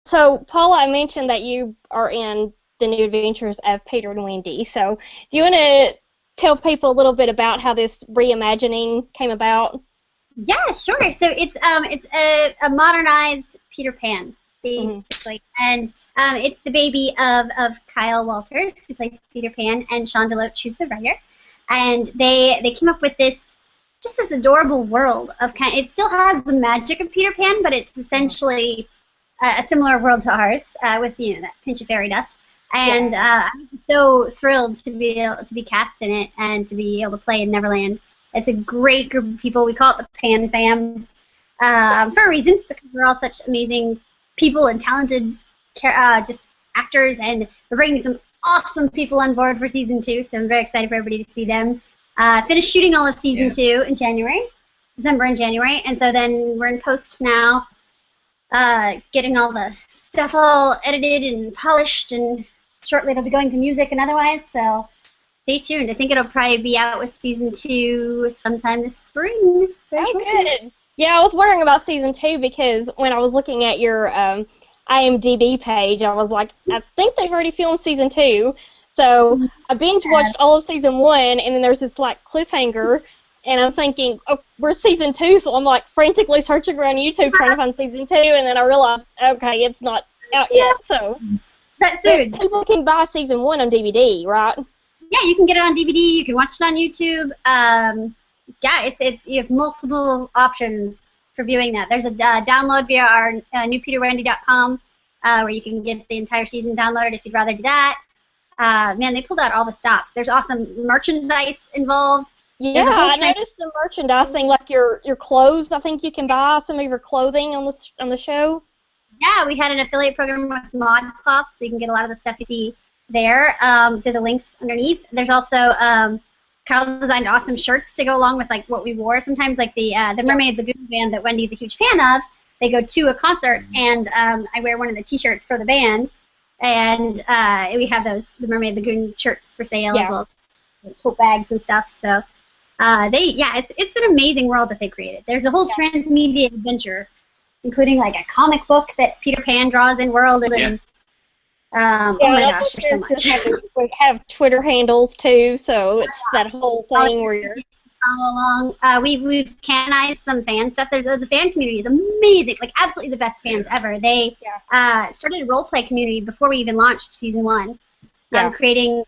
So, Paula, I mentioned that you are in the New Adventures of Peter and Wendy. So, do you want to tell people a little bit about how this reimagining came about? Yeah, sure. So it's a modernized Peter Pan, basically, and it's the baby of Kyle Walters, who plays Peter Pan, and Sean DeLoach, who's the writer, and they came up with this adorable world of it still has the magic of Peter Pan, but it's essentially a similar world to ours with that pinch of fairy dust. And I'm so thrilled to be able to be cast in it and to be able to play in Neverland. It's a great group of people. We call it the Pan Fam for a reason, because we're all such amazing people and talented just actors, and we're bringing some awesome people on board for season 2, so I'm very excited for everybody to see them. Finished shooting all of season 2 in December and January, and so then we're in post now, getting all the stuff all edited and polished, and shortly it'll be going to music and otherwise, so stay tuned. I think it'll probably be out with season 2 sometime this spring. Good. Yeah, I was wondering about season 2 because when I was looking at your IMDb page, I was like, I think they've already filmed season 2. So I binge watched all of season 1, and then there's this like cliffhanger, and I'm thinking, oh, we're season 2, so I'm like frantically searching around YouTube trying to find season 2, and then I realized, okay, it's not out yet. So that's soon. People can buy season 1 on DVD, right? Yeah, you can get it on DVD. You can watch it on YouTube. Yeah, you have multiple options for viewing that. There's a download via our newpeterwendy.com where you can get the entire season downloaded if you'd rather do that. Man, they pulled out all the stops. There's awesome merchandise involved. Yeah, I noticed the merchandising, like your clothes. I think you can buy some of your clothing on the show. Yeah, we had an affiliate program with ModCloth, so you can get a lot of the stuff you see there through the links underneath. There's also Carl designed awesome shirts to go along with like what we wore. Sometimes like the Mermaid Lagoon band that Wendy's a huge fan of, they go to a concert, and I wear one of the T-shirts for the band, and we have the Mermaid Lagoon shirts for sale as well as tote bags and stuff. So it's an amazing world that they created. There's a whole transmedia adventure, including like a comic book that Peter Pan draws in world, and oh my gosh, there's so much. We have Twitter handles too, so it's that whole thing where you're follow along. We've canonized some fan stuff. There's the fan community is amazing, like absolutely the best fans ever. They started a role play community before we even launched season 1, creating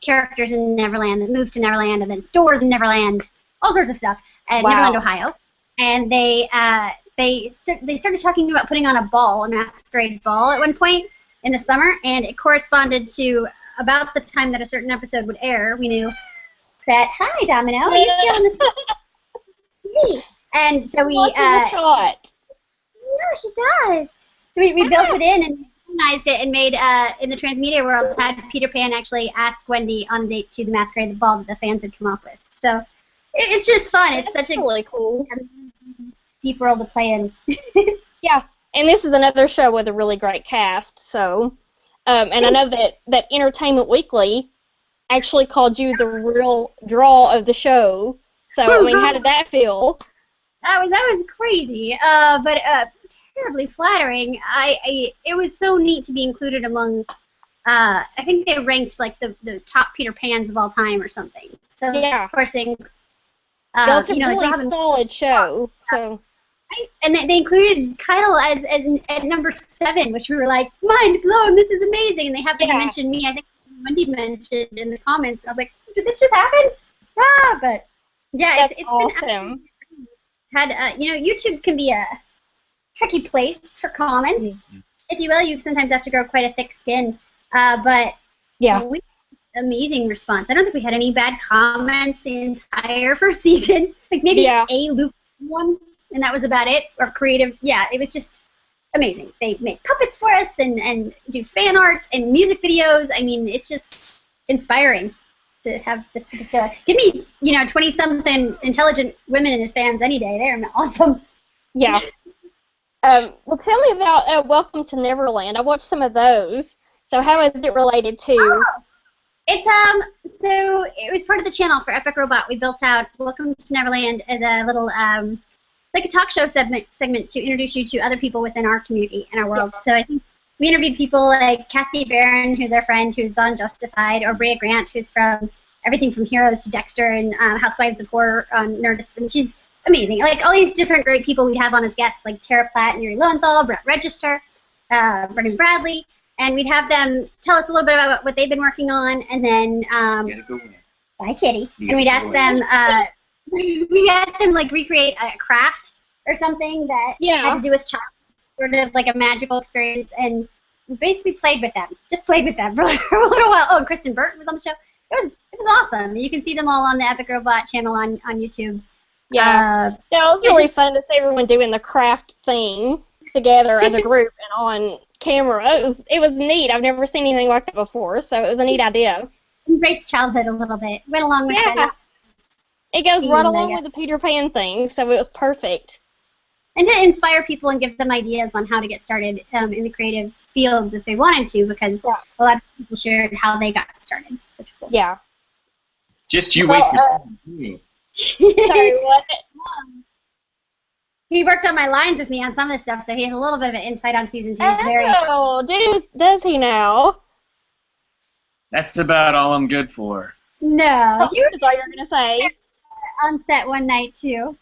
characters in Neverland that moved to Neverland, and then stores in Neverland, all sorts of stuff, at Neverland, Ohio. And they started talking about putting on a masquerade ball at one point in the summer, and it corresponded to about the time that a certain episode would air. We knew that, hi, Domino, are you still in the And so we... shot. No, she does. So we built it in and organized it and made, in the transmedia world, had Peter Pan actually ask Wendy on a date to the masquerade ball that the fans had come up with. So it's just fun. It's such a really cool, deep world to play in. Yeah. And this is another show with a really great cast, so, and I know that Entertainment Weekly actually called you the real draw of the show, so, I mean, how did that feel? That was crazy, but terribly flattering. It was so neat to be included among, I think they ranked, like, the top Peter Pans of all time or something. So, of course, it's a really solid show, so... And they included Kyle as at number 7, which we were like, mind blown, this is amazing. And they happened to mention me. I think Wendy mentioned in the comments. I was like, did this just happen? But yeah, it's awesome. YouTube can be a tricky place for comments, if you will. You sometimes have to grow quite a thick skin. But we had amazing response. I don't think we had any bad comments the entire first season. Like maybe a Luke one. And that was about it, or creative. Yeah, it was just amazing. They make puppets for us and do fan art and music videos. I mean, it's just inspiring to have this particular. Give me, 20-something intelligent women as fans any day. They're awesome. Yeah. Well, tell me about Welcome to Neverland. I watched some of those. So how is it related to? It's so it was part of the channel for Epic Robot. We built out Welcome to Neverland as a little like a talk show segment to introduce you to other people within our community and our world. So I think we interviewed people like Kathy Barron, who's our friend, who's on Justified, or Brea Grant, who's from everything from Heroes to Dexter and Housewives of Horror on Nerdist, and she's amazing. Like all these different great people we have on as guests, like Tara Platt and Yuri Lowenthal, Brett Register, Brendan Bradley, and we'd have them tell us a little bit about what they've been working on, and then bye, Kitty. And we'd ask them, we had them like recreate a craft or something that had to do with chocolate, sort of like a magical experience, and we basically played with them, just played with them for a little while. Oh, and Kristen Burton was on the show. It was awesome. You can see them all on the Epic Robot channel on YouTube. Yeah, it was really fun to see everyone doing the craft thing together as a group and on camera. It was neat. I've never seen anything like that before, so it was a neat idea. Embrace childhood a little bit. Went along with it. It goes right along with the Peter Pan thing, so it was perfect. And to inspire people and give them ideas on how to get started in the creative fields if they wanted to, because a lot of people shared how they got started. Yeah. Just you wait for something. Sorry, what? He worked on my lines with me on some of this stuff, so he has a little bit of an insight on season 2. Does he now? That's about all I'm good for. No. You was all you're going to say. On set one night, too.